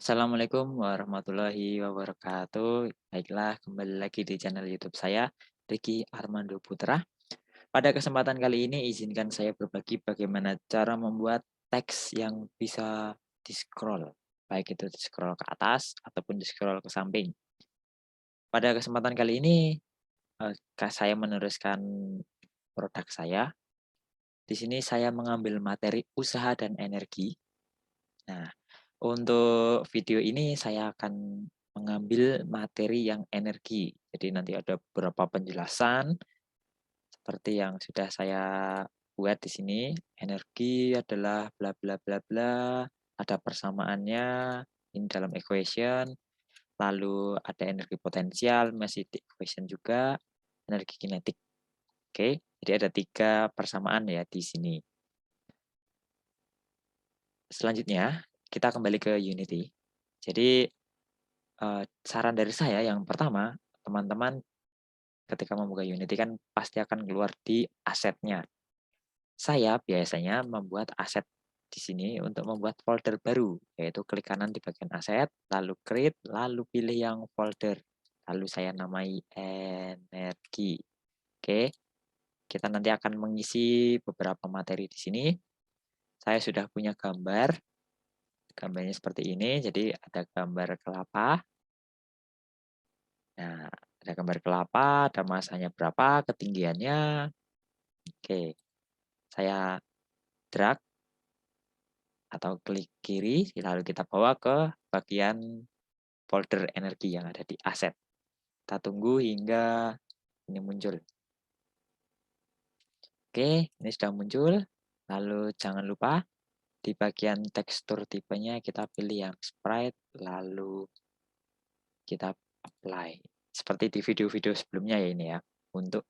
Assalamualaikum warahmatullahi wabarakatuh. Baiklah, kembali lagi di channel YouTube saya, Ricky Armando Putra. Pada kesempatan kali ini, izinkan saya berbagi bagaimana cara membuat teks yang bisa di-scroll, baik itu di-scroll ke atas ataupun di-scroll ke samping. Pada kesempatan kali ini, saya meneruskan produk saya. Di sini saya mengambil materi usaha dan energi. Nah, untuk video ini saya akan mengambil materi yang energi. Jadi nanti ada beberapa penjelasan seperti yang sudah saya buat di sini. Energi adalah bla bla bla bla, ada persamaannya ini dalam equation, lalu ada energi potensial, masih di equation juga, energi kinetik. Oke, jadi ada 3 persamaan ya di sini. Selanjutnya, kita kembali ke Unity. Jadi saran dari saya yang pertama, teman-teman ketika membuka Unity kan pasti akan keluar di asetnya. Saya biasanya membuat aset di sini untuk membuat folder baru, yaitu klik kanan di bagian aset, lalu create, lalu pilih yang folder, lalu saya namai energi. Oke, kita nanti akan mengisi beberapa materi di sini. Saya sudah punya gambar, gambarnya seperti ini, jadi ada gambar kelapa. Nah, ada gambar kelapa, ada masanya berapa, ketinggiannya. Oke, saya drag atau klik kiri, lalu kita bawa ke bagian folder energi yang ada di aset. Kita tunggu hingga ini muncul. Oke, ini sudah muncul. Lalu jangan lupa di bagian tekstur tipenya kita pilih yang sprite, lalu kita apply. Seperti di video-video sebelumnya ya ini ya, untuk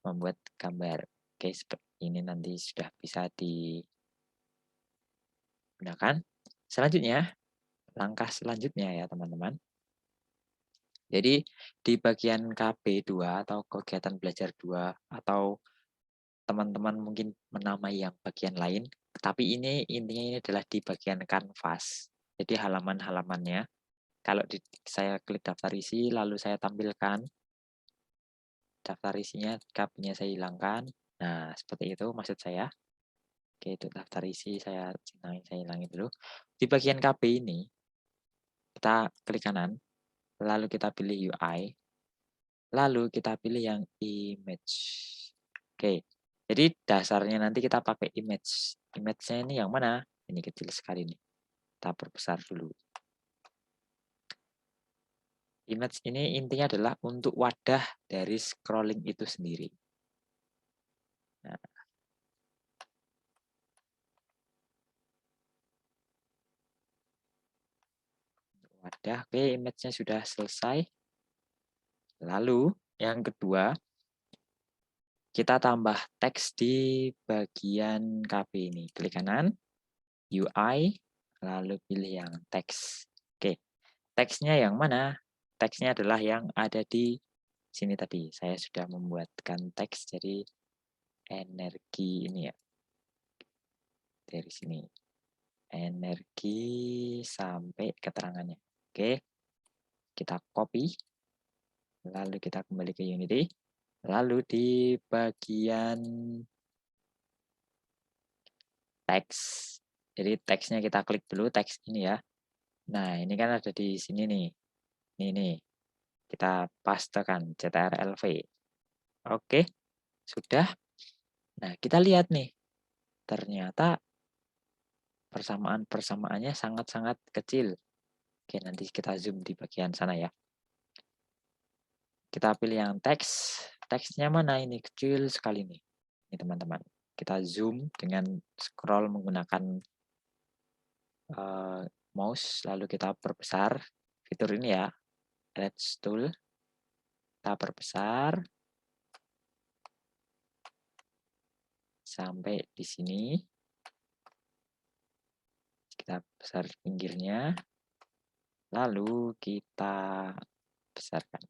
membuat gambar. Oke, seperti ini nanti sudah bisa digunakan. Selanjutnya, langkah selanjutnya ya teman-teman. Jadi di bagian KB2 atau kegiatan belajar 2 atau teman-teman mungkin menamai yang bagian lain, tapi ini intinya ini adalah di bagian kanvas. Jadi halaman-halamannya, kalau saya klik daftar isi lalu saya tampilkan daftar isinya, KB-nya saya hilangkan. Nah, seperti itu maksud saya. Oke, itu daftar isi saya hilangin dulu. Di bagian KB ini, kita klik kanan, lalu kita pilih UI, lalu kita pilih yang image. Oke, jadi dasarnya nanti kita pakai image. Image-nya ini yang mana? Ini kecil sekali nih. Kita perbesar dulu. Image ini intinya adalah untuk wadah dari scrolling itu sendiri. Nah, wadah, oke, image-nya sudah selesai. Lalu yang kedua, kita tambah teks di bagian KB ini. Klik kanan, UI, lalu pilih yang teks. Oke, teksnya yang mana? Teksnya adalah yang ada di sini tadi. Saya sudah membuatkan teks jadi energi ini ya. Dari sini. Energi sampai keterangannya. Oke, kita copy. Lalu kita kembali ke Unity. Lalu di bagian teks. Jadi teksnya kita klik dulu teks ini ya. Nah, ini kan ada di sini nih. Ini nih. Kita pastekan CTRL-V. Oke, sudah. Nah, kita lihat nih. Ternyata persamaan-persamaannya sangat-sangat kecil. Oke, nanti kita zoom di bagian sana ya. Kita pilih yang teks. Teksnya mana ini? Kecil sekali nih. Ini teman-teman. Kita zoom dengan scroll menggunakan mouse, lalu kita perbesar fitur ini ya, Edge Tool. Kita perbesar sampai di sini. Kita besar pinggirnya, lalu kita besarkan.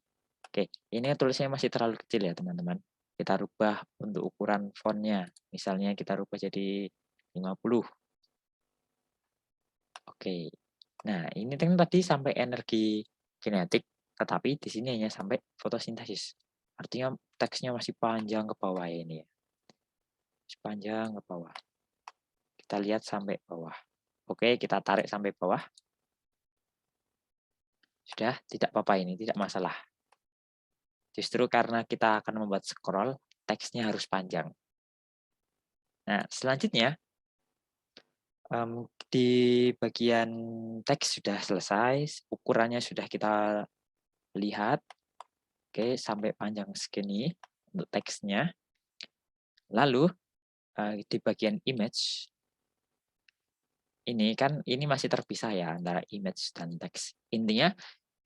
Oke, ini tulisnya masih terlalu kecil ya teman-teman. Kita rubah untuk ukuran fontnya. Misalnya kita rubah jadi 50. Oke, Nah, ini kan tadi sampai energi kinetik, tetapi di sini hanya sampai fotosintesis. Artinya teksnya masih panjang ke bawah ya ini ya. Masih panjang ke bawah. Kita lihat sampai bawah. Oke, kita tarik sampai bawah. Sudah, tidak apa-apa ini, tidak masalah. Justru karena kita akan membuat scroll, teksnya harus panjang. Nah, selanjutnya, di bagian teks sudah selesai, ukurannya sudah kita lihat. Oke, sampai panjang segini untuk teksnya. Lalu, di bagian image, ini masih terpisah ya antara image dan teks. Intinya,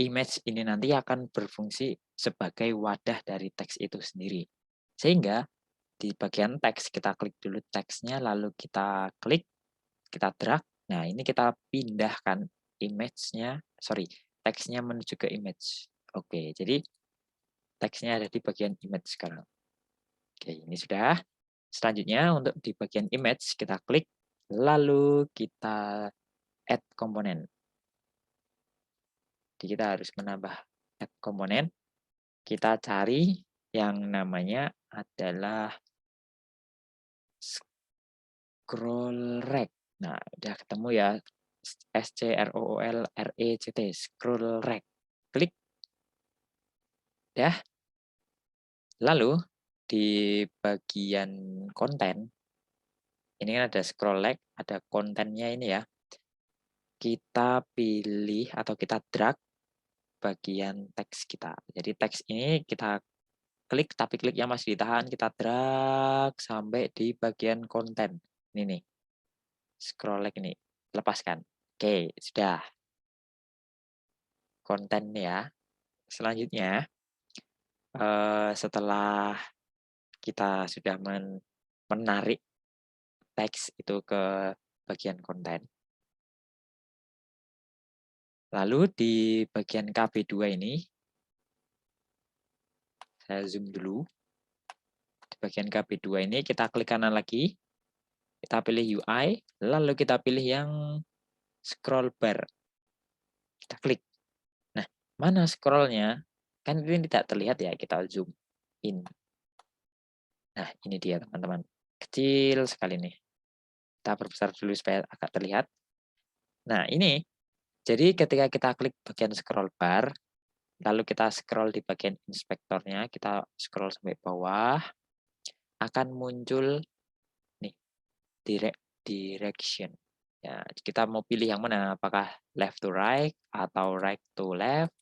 image ini nanti akan berfungsi sebagai wadah dari teks itu sendiri. Sehingga di bagian teks kita klik dulu teksnya, lalu kita klik, kita drag. Nah, ini kita pindahkan teksnya menuju ke image. Oke, jadi teksnya ada di bagian image sekarang. Oke, ini sudah. Selanjutnya untuk di bagian image kita klik, lalu kita add komponen. Jadi kita harus menambah add komponen. Kita cari yang namanya adalah scroll rect. Nah, udah ketemu ya. SCROOLRECT, scroll rect. Klik. Dah. Lalu di bagian konten, ini kan ada scroll rect, ada kontennya ini ya. Kita pilih atau kita drag bagian teks kita. Jadi teks ini kita klik, tapi kliknya masih ditahan, kita drag sampai di bagian konten. Ini nih, scroll leg ini, lepaskan. Oke, sudah. Konten ya. Selanjutnya, setelah kita sudah menarik teks itu ke bagian konten, lalu di bagian KB2 ini, saya zoom dulu. Di bagian KB2 ini kita klik kanan lagi, kita pilih UI, lalu kita pilih yang scroll bar. Kita klik. Nah, mana scrollnya? Kan ini tidak terlihat ya, kita zoom in. Nah, ini dia teman-teman. Kecil sekali nih. Kita perbesar dulu supaya agak terlihat. Nah, ini. Jadi ketika kita klik bagian scroll bar, lalu kita scroll di bagian inspektornya, kita scroll sampai bawah, akan muncul nih, direction. Ya, kita mau pilih yang mana? Apakah left to right atau right to left,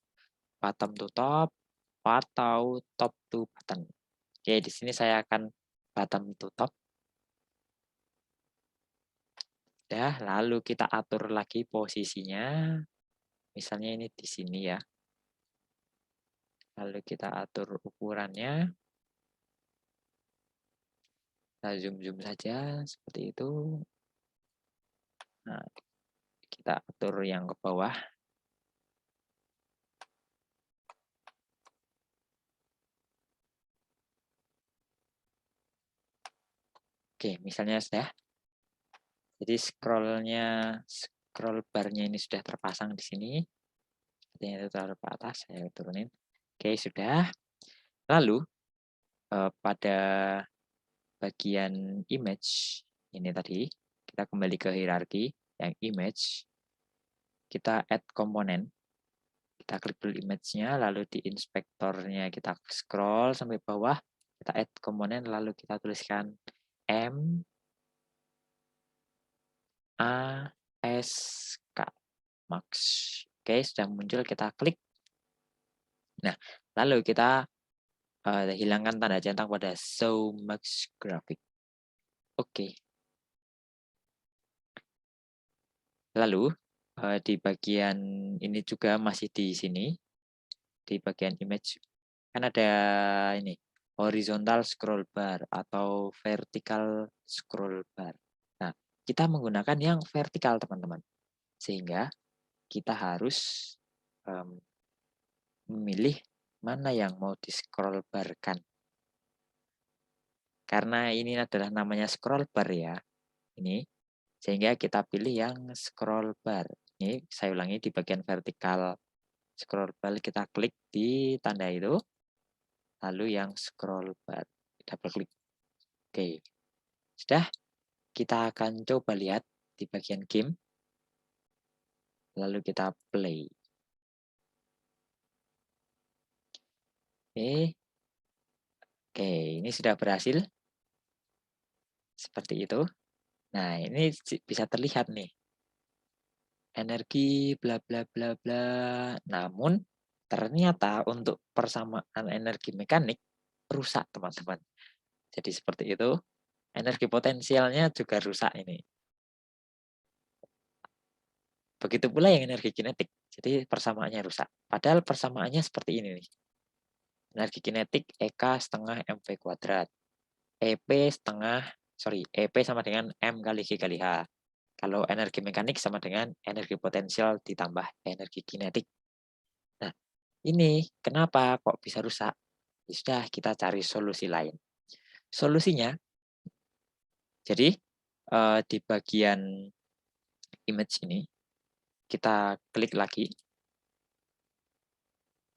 bottom to top, atau top to bottom. Oke, di sini saya akan bottom to top. Dah, lalu kita atur lagi posisinya. Misalnya ini di sini ya. Lalu kita atur ukurannya. Kita zoom-zoom saja seperti itu. Nah, kita atur yang ke bawah. Oke, misalnya sudah. Jadi scroll barnya ini sudah terpasang di sini. Sepertinya itu taruh ke atas, saya turunin. Oke, sudah. Lalu pada bagian image ini tadi, kita kembali ke hierarki yang image, kita add komponen, kita klik dulu image-nya, lalu di inspektornya kita scroll sampai bawah, kita add komponen, lalu kita tuliskan M A S K Max. Oke, sudah muncul, kita klik. Nah, lalu kita hilangkan tanda centang pada show max graphic. Oke. Lalu di bagian ini juga masih di sini, di bagian image kan ada ini horizontal scroll bar atau vertical scroll bar. Nah, kita menggunakan yang vertikal teman-teman, sehingga kita harus memilih mana yang mau di scroll barkan. Karena ini adalah namanya scroll bar ya, ini, sehingga kita pilih yang scroll bar. Ini saya ulangi, di bagian vertikal scroll bar kita klik di tanda itu, lalu yang scroll bar double klik. Oke, sudah. Kita akan coba lihat di bagian game, lalu kita play. Oke, ini sudah berhasil seperti itu. Nah, ini bisa terlihat nih, energi bla bla bla bla. Namun ternyata untuk persamaan energi mekanik rusak, teman-teman. Jadi seperti itu, energi potensialnya juga rusak ini. Begitu pula yang energi kinetik. Jadi persamaannya rusak. Padahal persamaannya seperti ini nih. Energi kinetik EK setengah mv kuadrat. EP sama dengan M kali G kali H. Kalau energi mekanik sama dengan energi potensial ditambah energi kinetik. Nah, ini kenapa kok bisa rusak? Ya sudah, kita cari solusi lain. Solusinya, jadi di bagian image ini, kita klik lagi,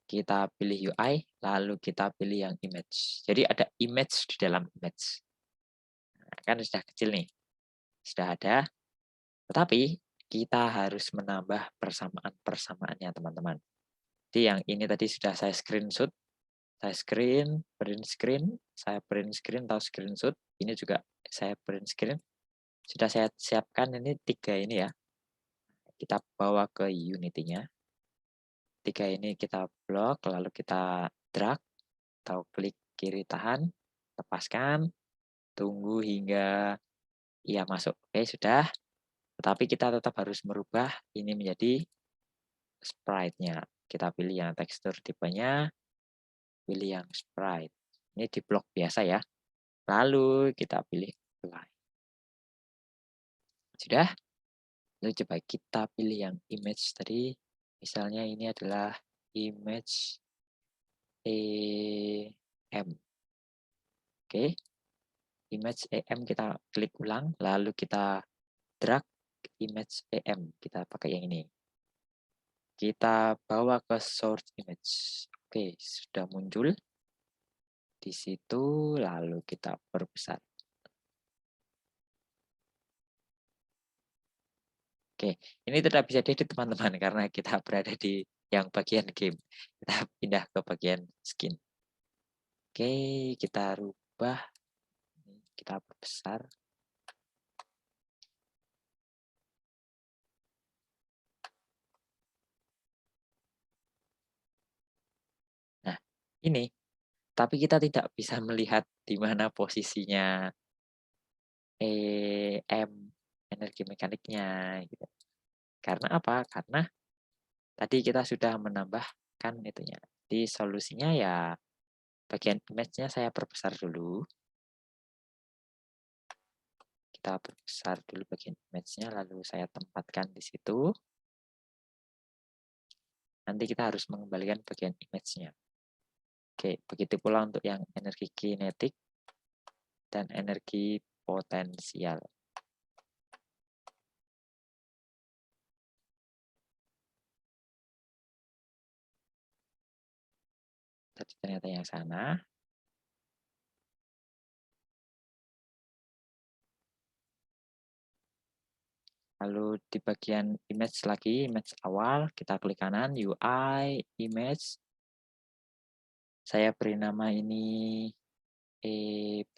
kita pilih UI, lalu kita pilih yang image. Jadi ada image di dalam image. Nah, kan sudah kecil nih, sudah ada. Tetapi kita harus menambah persamaan-persamaannya, teman-teman. Jadi yang ini tadi sudah saya screenshot, saya print screen atau screenshot. Ini juga saya print screen. Sudah saya siapkan ini 3 ini ya. Kita bawa ke Unity-nya. 3 ini kita blok, lalu kita drag atau klik kiri tahan, lepaskan, tunggu hingga ia masuk. Oke, sudah. Tetapi kita tetap harus merubah ini menjadi sprite-nya. Kita pilih yang tekstur tipenya, pilih yang sprite. Ini di blok biasa ya. Lalu kita pilih apply. Sudah? Lalu coba kita pilih yang image tadi. Misalnya ini adalah image EM. Oke. Image EM kita klik ulang, lalu kita drag image EM. Kita pakai yang ini. Kita bawa ke source image. Oke, sudah muncul di situ, lalu kita perbesar. Oke, ini tidak bisa diedit, teman-teman, karena kita berada di yang bagian game. Kita pindah ke bagian skin. Oke, kita rubah, kita perbesar. Nah, ini. Tapi kita tidak bisa melihat di mana posisinya EM, energi mekaniknya. Gitu. Karena apa? Karena tadi kita sudah menambahkan itunya. Di solusinya ya bagian image-nya saya perbesar dulu. Kita perbesar dulu bagian image-nya, lalu saya tempatkan di situ. Nanti kita harus mengembalikan bagian image-nya. Oke, begitu pula untuk yang energi kinetik dan energi potensial. Tadi ternyata yang sana. Lalu di bagian image lagi, image awal, kita klik kanan, UI, image. Saya beri nama ini EP.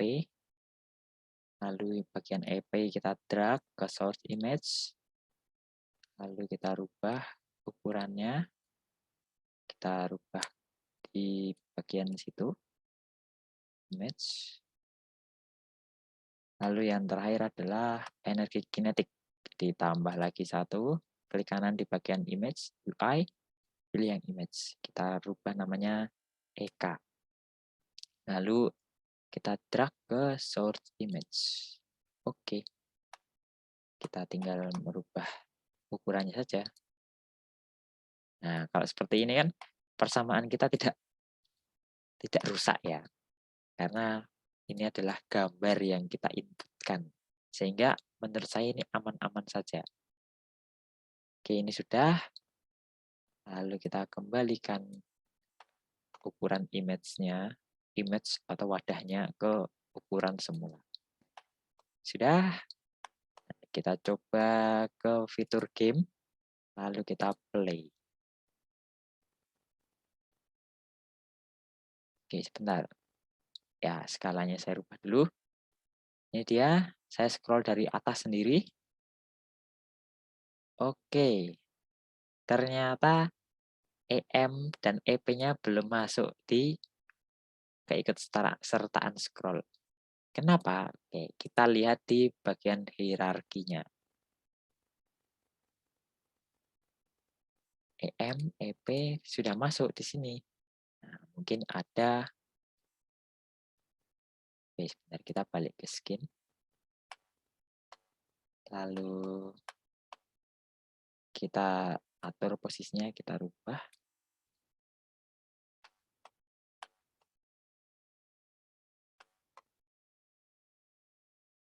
Lalu bagian EP kita drag ke source image. Lalu kita rubah ukurannya. Kita rubah di bagian situ. Image. Lalu yang terakhir adalah energi kinetik. Ditambah lagi satu, klik kanan di bagian image, UI, pilih yang image. Kita rubah namanya EK. Lalu kita drag ke source image. Oke. Kita tinggal merubah ukurannya saja. Nah, kalau seperti ini kan persamaan kita tidak rusak ya. Karena ini adalah gambar yang kita inputkan. Sehingga menurut saya ini aman-aman saja. Oke, ini sudah. Lalu kita kembalikan ukuran image atau wadahnya ke ukuran semula. Sudah, kita coba ke fitur game, lalu kita play. Oke, sebentar. Ya, skalanya saya rubah dulu. Ini dia, saya scroll dari atas sendiri. Oke, ternyata EM dan EP-nya belum masuk di keikutsertaan scroll. Kenapa? Oke, kita lihat di bagian hierarkinya. EM, EP sudah masuk di sini. Nah, mungkin ada. Oke, sebentar kita balik ke skin. Lalu kita atur posisinya, kita rubah.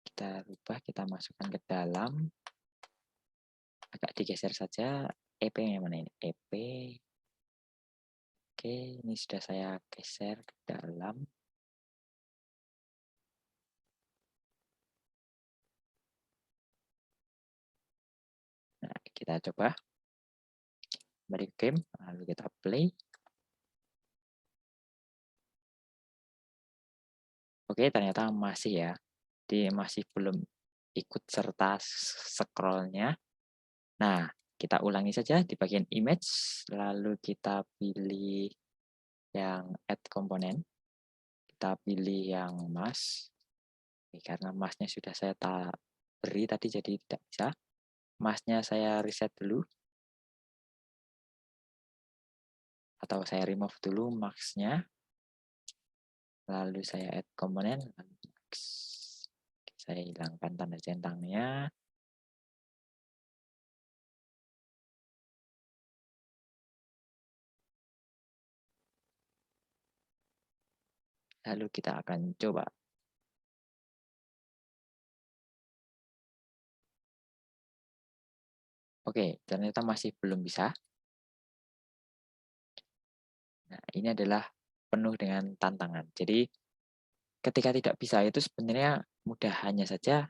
Kita rubah, kita masukkan ke dalam. Agak digeser saja. EP yang mana ini? EP. Oke, ini sudah saya geser ke dalam. Nah, kita coba. Balik game, lalu kita play. Oke, ternyata masih ya. Dia masih belum ikut serta scrollnya. Nah, kita ulangi saja di bagian image, lalu kita pilih yang add komponen, kita pilih yang mask. Karena masknya sudah saya beri tadi, jadi tidak bisa. Masknya saya reset dulu, atau saya remove dulu masknya, lalu saya add komponen, saya hilangkan tanda centangnya. Lalu kita akan coba. Oke, ternyata masih belum bisa. Nah, ini adalah penuh dengan tantangan. Jadi, ketika tidak bisa itu sebenarnya mudah, hanya saja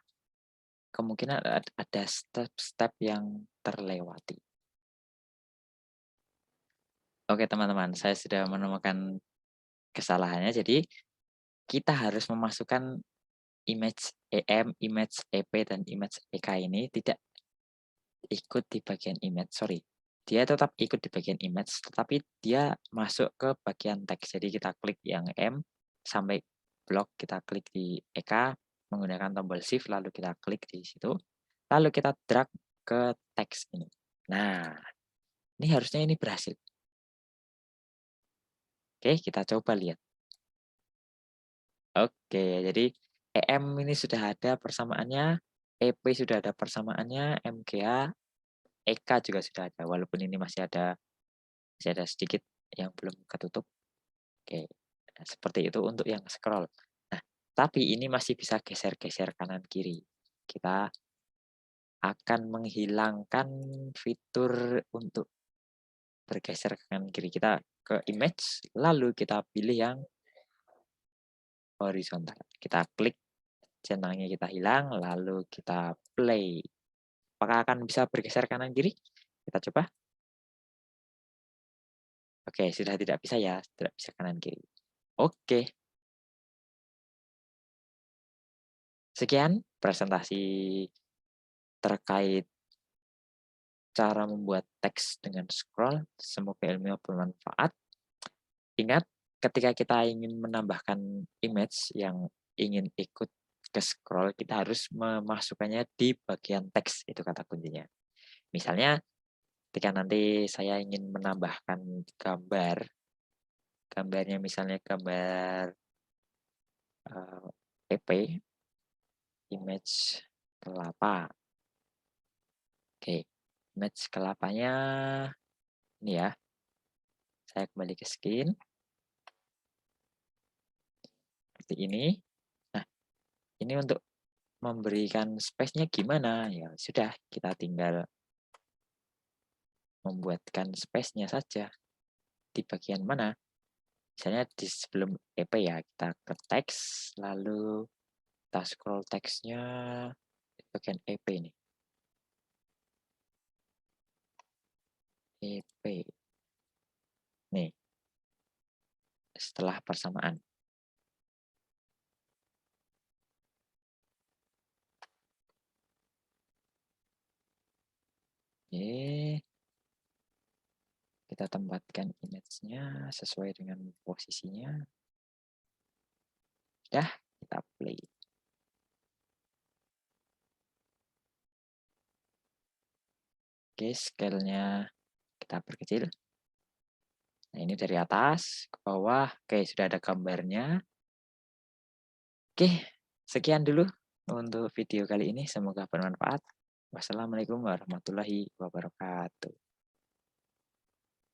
kemungkinan ada step-step yang terlewati. Oke, teman-teman, saya sudah menemukan kesalahannya. Jadi, kita harus memasukkan image EM, image EP, dan image EK ini tidak ikut di bagian image, sorry. Dia tetap ikut di bagian image, tetapi dia masuk ke bagian teks. Jadi kita klik yang M, sampai blok kita klik di EK, menggunakan tombol shift, lalu kita klik di situ. Lalu kita drag ke teks ini. Nah, ini harusnya ini berhasil. Oke, kita coba lihat. Oke, jadi EM ini sudah ada persamaannya, EP sudah ada persamaannya, MGA, EK juga sudah ada, walaupun ini masih ada sedikit yang belum ketutup. Oke, nah, seperti itu untuk yang scroll. Nah, tapi ini masih bisa geser-geser kanan kiri. Kita akan menghilangkan fitur untuk bergeser ke kanan kiri. Kita ke image, lalu kita pilih yang horizontal. Kita klik, centangnya kita hilang, lalu kita play. Apakah akan bisa bergeser kanan kiri? Kita coba. Oke, sudah tidak bisa ya, tidak bisa kanan kiri. Oke, sekian presentasi terkait cara membuat teks dengan scroll. Semoga ilmunya bermanfaat. Ingat, ketika kita ingin menambahkan image yang ingin ikut ke scroll, kita harus memasukkannya di bagian teks, itu kata kuncinya. Misalnya, ketika nanti saya ingin menambahkan gambarnya misalnya gambar EP, image kelapa. Oke, image kelapanya ini ya. Saya kembali ke skin. Seperti ini. Nah, ini untuk memberikan space-nya gimana? Ya sudah, kita tinggal membuatkan space-nya saja. Di bagian mana? Misalnya di sebelum EP ya, kita ke teks, lalu kita scroll teksnya di bagian EP ini. EP. Nih, setelah persamaan. Oke, kita tempatkan image-nya sesuai dengan posisinya. Dah, kita play. Oke, scale-nya kita perkecil. Nah, ini dari atas ke bawah. Oke, sudah ada gambarnya. Oke, sekian dulu untuk video kali ini. Semoga bermanfaat. Wassalamualaikum warahmatullahi wabarakatuh.